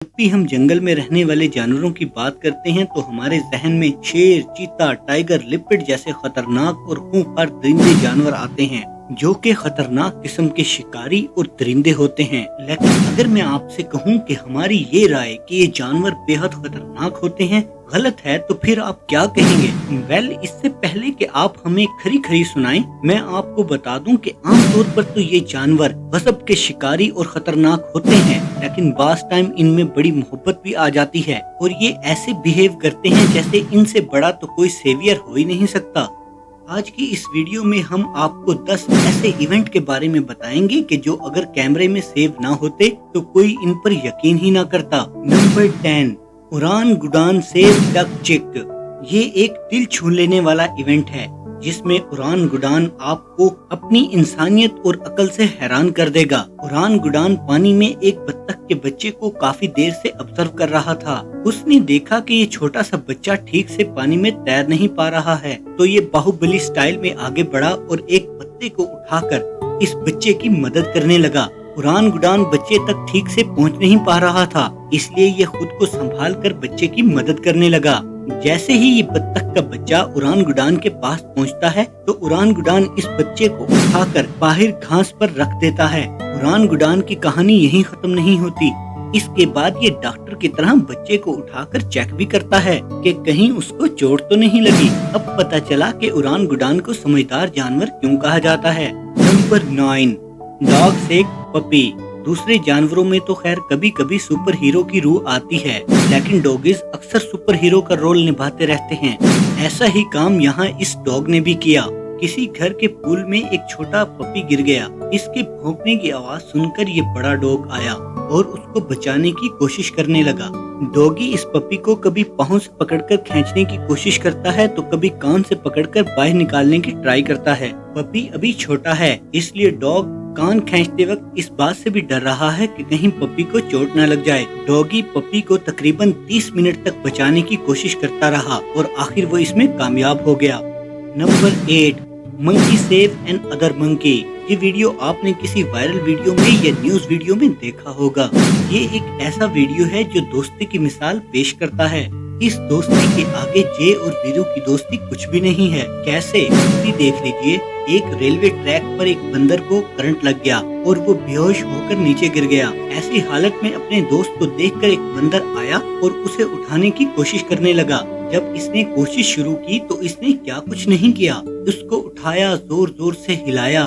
जब भी हम जंगल में रहने वाले जानवरों की बात करते हैं तो हमारे जहन में शेर, चीता, टाइगर, लिपिड जैसे खतरनाक और खूंखार दरिंदे जानवर आते हैं जो कि खतरनाक किस्म के शिकारी और दरिंदे होते हैं। लेकिन अगर मैं आपसे कहूं कि हमारी ये राय कि ये जानवर बेहद खतरनाक होते हैं गलत है तो फिर आप क्या कहेंगे? इससे पहले कि आप हमें खरी खरी सुनाएं, मैं आपको बता दूं कि आमतौर पर तो ये जानवर गजब के शिकारी और खतरनाक होते हैं, लेकिन बास टाइम इनमें बड़ी मोहब्बत भी आ जाती है और ये ऐसे बिहेव करते हैं जैसे इनसे बड़ा तो कोई सेवियर हो ही नहीं सकता। आज की इस वीडियो में हम आपको 10 ऐसे इवेंट के बारे में बताएंगे कि जो अगर कैमरे में सेव ना होते तो कोई इन पर यकीन ही ना करता। नंबर 10, उड़ान गुडान सेव डक चिक। ये एक दिल छू लेने वाला इवेंट है जिसमें उड़ान गुडान आपको अपनी इंसानियत और अकल से हैरान कर देगा। उड़ान गुडान पानी में एक बत्तख के बच्चे को काफी देर से ऑब्जर्व कर रहा था। उसने देखा कि ये छोटा सा बच्चा ठीक से पानी में तैर नहीं पा रहा है, तो ये बाहुबली स्टाइल में आगे बढ़ा और एक पत्ते को उठाकर इस बच्चे की मदद करने लगा। उड़ान गुडान बच्चे तक ठीक से पहुंच नहीं पा रहा था, इसलिए ये खुद को संभाल कर बच्चे की मदद करने लगा। जैसे ही ये बत्तख का बच्चा उड़ान गुडान के पास पहुंचता है तो उड़ान गुडान इस बच्चे को उठाकर बाहर घास पर रख देता है। उड़ान गुडान की कहानी यहीं खत्म नहीं होती। इसके बाद ये डॉक्टर की तरह बच्चे को उठाकर चेक भी करता है कि कहीं उसको चोट तो नहीं लगी। अब पता चला कि उड़ान गुडान को समझदार जानवर क्यों कहा जाता है। नंबर 9, डॉग से पपी। दूसरे जानवरों में तो खैर कभी कभी सुपर हीरो की रूह आती है, लेकिन डॉगीज अक्सर सुपर हीरो का रोल निभाते रहते हैं। ऐसा ही काम यहाँ इस डॉग ने भी किया। किसी घर के पूल में एक छोटा पपी गिर गया। इसके भौंकने की आवाज सुनकर ये बड़ा डॉग आया और उसको बचाने की कोशिश करने लगा। डॉगी इस पपी को कभी पाँव से पकड़कर खींचने की कोशिश करता है तो कभी कान से पकड़कर बाहर निकालने की ट्राई करता है। पपी अभी छोटा है, इसलिए डॉग कान खींचते वक्त इस बात से भी डर रहा है कि कहीं पपी को चोट न लग जाए। डॉगी पपी को तकरीबन 30 मिनट तक बचाने की कोशिश करता रहा और आखिर वो इसमें कामयाब हो गया। Number 8, monkey save another monkey. ये वीडियो आपने किसी वायरल वीडियो में या न्यूज वीडियो में देखा होगा। ये एक ऐसा वीडियो है जो दोस्ती की मिसाल पेश करता है। इस दोस्ती के आगे जे और वीरू की दोस्ती कुछ भी नहीं है। कैसे? भी देख लीजिए। एक रेलवे ट्रैक पर एक बंदर को करंट लग गया और वो बेहोश होकर नीचे गिर गया। ऐसी हालत में अपने दोस्त को देखकर एक बंदर आया और उसे उठाने की कोशिश करने लगा। जब इसने कोशिश शुरू की तो इसने क्या कुछ नहीं किया, उसको उठाया, जोर जोर से हिलाया,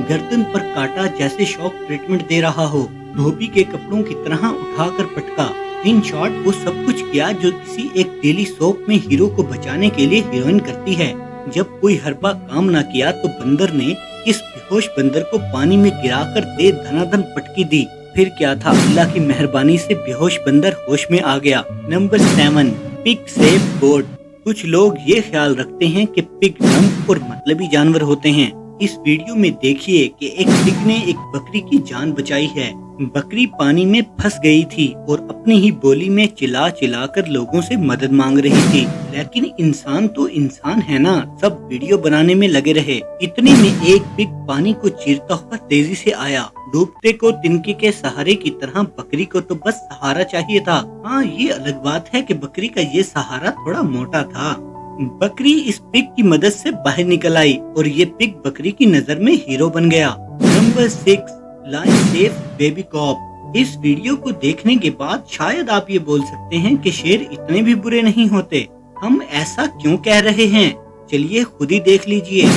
गर्दन पर काटा जैसे शॉक ट्रीटमेंट दे रहा हो, धोबी के कपड़ों की तरह उठाकर पटका। इन शॉर्ट वो सब कुछ किया जो किसी एक डेली सोप में हीरो को बचाने के लिए हीरोइन करती है। जब कोई हरबा काम ना किया तो बंदर ने इस बेहोश बंदर को पानी में गिराकर दे धनाधन पटकी दी। फिर क्या था, अल्लाह की मेहरबानी से बेहोश बंदर होश में आ गया। नंबर 7, पिग सेव गोट। कुछ लोग ये ख्याल रखते हैं कि पिग डम और मतलबी जानवर होते हैं। इस वीडियो में देखिए कि एक पिग ने एक बकरी की जान बचाई है। बकरी पानी में फंस गई थी और अपनी ही बोली में चिल्ला चिल्ला कर लोगों से मदद मांग रही थी, लेकिन इंसान तो इंसान है ना, सब वीडियो बनाने में लगे रहे। इतने में एक पिग पानी को चीरता हुआ तेजी से आया। डूबते को तिनके के सहारे की तरह बकरी को तो बस सहारा चाहिए था। हाँ, ये अलग बात है कि बकरी का ये सहारा थोड़ा मोटा था। बकरी इस पिग की मदद से बाहर निकल आई और ये पिग बकरी की नजर में हीरो बन गया। Number 6, lion save baby cub. इस वीडियो को देखने के बाद शायद आप ये बोल सकते हैं कि शेर इतने भी बुरे नहीं होते। हम ऐसा क्यों कह रहे हैं? चलिए खुद ही देख लीजिए।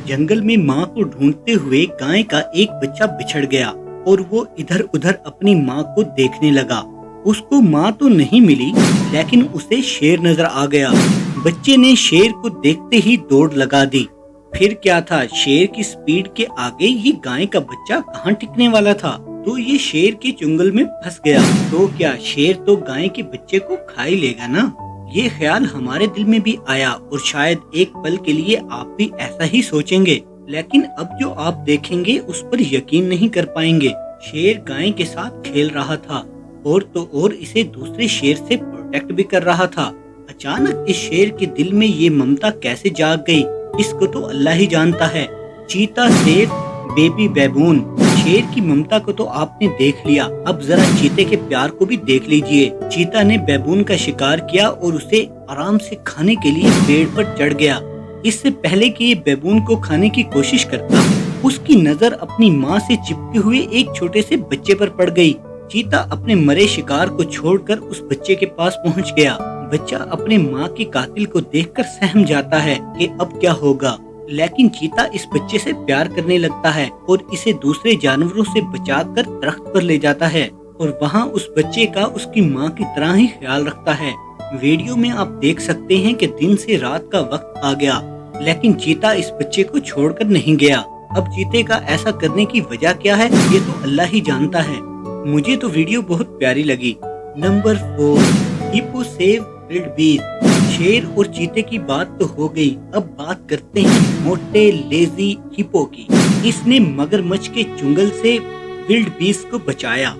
जंगल में माँ को ढूंढते हुए गाय का एक बच्चा बिछड़ गया और वो इधर उधर अपनी माँ को देखने लगा। उसको माँ तो नहीं मिली, लेकिन उसे शेर नजर आ गया। बच्चे ने शेर को देखते ही दौड़ लगा दी। फिर क्या था, शेर की स्पीड के आगे ये गाय का बच्चा कहाँ टिकने वाला था, तो ये शेर के चुंगल में फंस गया। तो क्या शेर तो गाय के बच्चे को खा ही लेगा ना। ये ख्याल हमारे दिल में भी आया और शायद एक पल के लिए आप भी ऐसा ही सोचेंगे, लेकिन अब जो आप देखेंगे उस पर यकीन नहीं कर पाएंगे। शेर गाय के साथ खेल रहा था और तो और इसे दूसरे शेर से प्रोटेक्ट भी कर रहा था। अचानक इस शेर के दिल में ये ममता कैसे जाग गई, इसको तो अल्लाह ही जानता है। चीता सेव बेबी बैबून। शेर की ममता को तो आपने देख लिया, अब जरा चीते के प्यार को भी देख लीजिए। चीता ने बैबून का शिकार किया और उसे आराम से खाने के लिए पेड़ पर चढ़ गया। इससे पहले कि ये बैबून को खाने की कोशिश करता, उसकी नजर अपनी माँ से चिपके हुए एक छोटे से बच्चे पर पड़ गई। चीता अपने मरे शिकार को छोड़कर उस बच्चे के पास पहुँच गया। बच्चा अपने माँ के कातिल को देखकर सहम जाता है कि अब क्या होगा, लेकिन चीता इस बच्चे से प्यार करने लगता है और इसे दूसरे जानवरों से बचाकर दरख्त पर ले जाता है और वहाँ उस बच्चे का उसकी माँ की तरह ही ख्याल रखता है। वीडियो में आप देख सकते हैं कि दिन से रात का वक्त आ गया, लेकिन चीता इस बच्चे को छोड़कर नहीं गया। अब चीते का ऐसा करने की वजह क्या है, ये तो अल्लाह ही जानता है। मुझे तो वीडियो बहुत प्यारी लगी। Number 4, hippo save wildebeest. शेर और चीते की बात तो हो गई, अब बात करते हैं मोटे लेजी हिप्पो की। इसने मगरमच्छ के चुंगल से विल्ड बीस्ट को बचाया।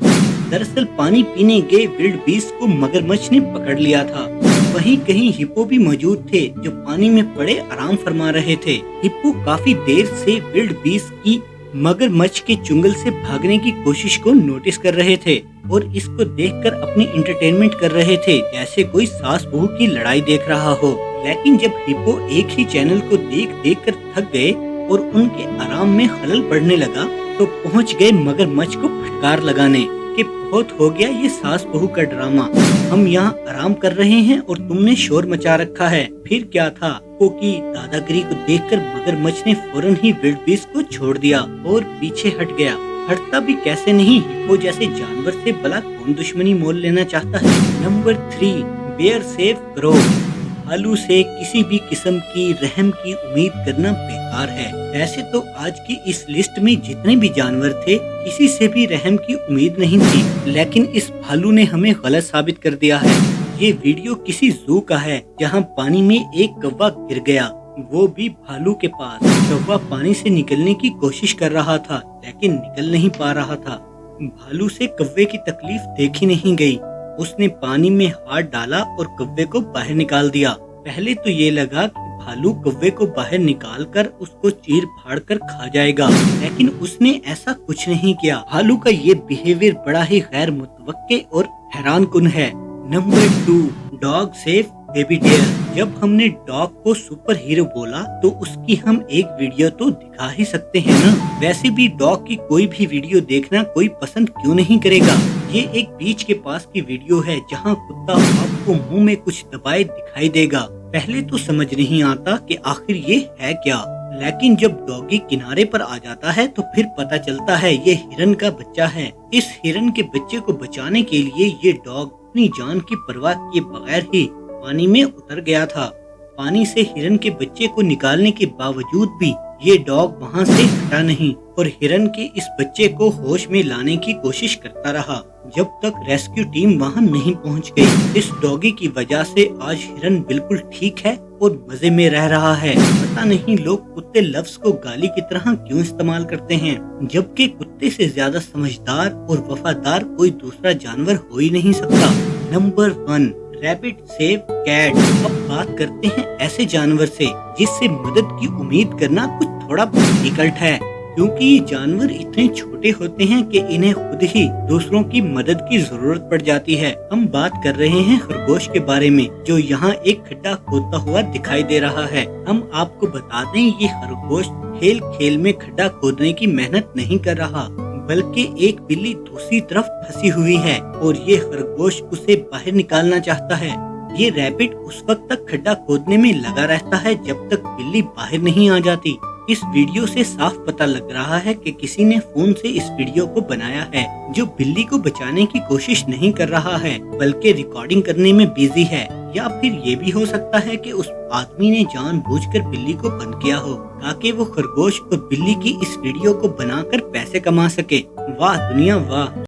दरअसल पानी पीने गए विल्ड बीस्ट को मगरमच्छ ने पकड़ लिया था। वहीं कहीं हिप्पो भी मौजूद थे जो पानी में पड़े आराम फरमा रहे थे। हिप्पो काफी देर से विल्ड बीस्ट की मगरमच्छ के चुंगल से भागने की कोशिश को नोटिस कर रहे थे और इसको देखकर अपनी एंटरटेनमेंट कर रहे थे, जैसे कोई सास बहू की लड़ाई देख रहा हो। लेकिन जब हिप्पो एक ही चैनल को देख देख कर थक गए और उनके आराम में खलल पड़ने लगा, तो पहुंच गए मगरमच्छ को फटकार लगाने कि बहुत हो गया ये सास बहू का ड्रामा, हम यहाँ आराम कर रहे हैं और तुमने शोर मचा रखा है। फिर क्या था, हिप्पो की दादागिरी को देखकर मगरमच्छ ने फौरन ही विल्ड बीस्ट को छोड़ दिया और पीछे हट गया। हटता भी कैसे नहीं, हिप्पो जैसे जानवर से भला कौन दुश्मनी मोल लेना चाहता है। Number 3, bear save crow. भालू से किसी भी किस्म की रहम की उम्मीद करना बेकार है। वैसे तो आज की इस लिस्ट में जितने भी जानवर थे, किसी से भी रहम की उम्मीद नहीं थी, लेकिन इस भालू ने हमें गलत साबित कर दिया है। ये वीडियो किसी जू का है जहाँ पानी में एक कौवा गिर गया, वो भी भालू के पास। कौवा पानी से निकलने की कोशिश कर रहा था लेकिन निकल नहीं पा रहा था। भालू से कौवे की तकलीफ देखी नहीं गई। उसने पानी में हाथ डाला और कौवे को बाहर निकाल दिया। पहले तो ये लगा कि भालू कौवे को बाहर निकालकर उसको चीर फाड़ कर खा जाएगा, लेकिन उसने ऐसा कुछ नहीं किया। भालू का ये बिहेवियर बड़ा ही गैर मुतवक्के और हैरान कुन है। Number 2, dog save baby deer. जब हमने डॉग को सुपर हीरो बोला तो उसकी हम एक वीडियो तो दिखा ही सकते हैं ना। वैसे भी डॉग की कोई भी वीडियो देखना कोई पसंद क्यों नहीं करेगा। ये एक बीच के पास की वीडियो है जहाँ कुत्ता आपको मुंह में कुछ दबाए दिखाई देगा। पहले तो समझ नहीं आता कि आखिर ये है क्या, लेकिन जब डॉगी किनारे पर आ जाता है तो फिर पता चलता है ये हिरन का बच्चा है। इस हिरन के बच्चे को बचाने के लिए ये डॉग अपनी जान की परवाह किए बगैर ही पानी में उतर गया था। पानी से हिरन के बच्चे को निकालने के बावजूद भी ये डॉग वहाँ से हटा नहीं और हिरन के इस बच्चे को होश में लाने की कोशिश करता रहा जब तक रेस्क्यू टीम वहाँ नहीं पहुँच गई। इस डॉगी की वजह से आज हिरन बिल्कुल ठीक है और मजे में रह रहा है। पता नहीं लोग कुत्ते लफ्ज को गाली की तरह क्यों इस्तेमाल करते हैं, जबकि कुत्ते से ज्यादा समझदार और वफादार कोई दूसरा जानवर हो ही नहीं सकता। Number 1, rabbit save cat. अब बात करते हैं ऐसे जानवर से जिससे मदद की उम्मीद करना कुछ थोड़ा डिफिकल्ट है, क्योंकि ये जानवर इतने छोटे होते हैं कि इन्हें खुद ही दूसरों की मदद की जरूरत पड़ जाती है। हम बात कर रहे हैं खरगोश के बारे में, जो यहाँ एक खड्डा खोदता हुआ दिखाई दे रहा है। हम आपको बता दें ये खरगोश खेल खेल में खड्डा खोदने की मेहनत नहीं कर रहा, बल्कि एक बिल्ली दूसरी तरफ फंसी हुई है और ये खरगोश उसे बाहर निकालना चाहता है। ये रैबिट उस वक्त तक खड्डा खोदने में लगा रहता है जब तक बिल्ली बाहर नहीं आ जाती। इस वीडियो से साफ पता लग रहा है कि किसी ने फोन से इस वीडियो को बनाया है, जो बिल्ली को बचाने की कोशिश नहीं कर रहा है बल्कि रिकॉर्डिंग करने में बिजी है। या फिर ये भी हो सकता है कि उस आदमी ने जानबूझकर बिल्ली को बंद किया हो ताकि वो खरगोश और बिल्ली की इस वीडियो को बनाकर पैसे कमा सके। वाह दुनिया वाह।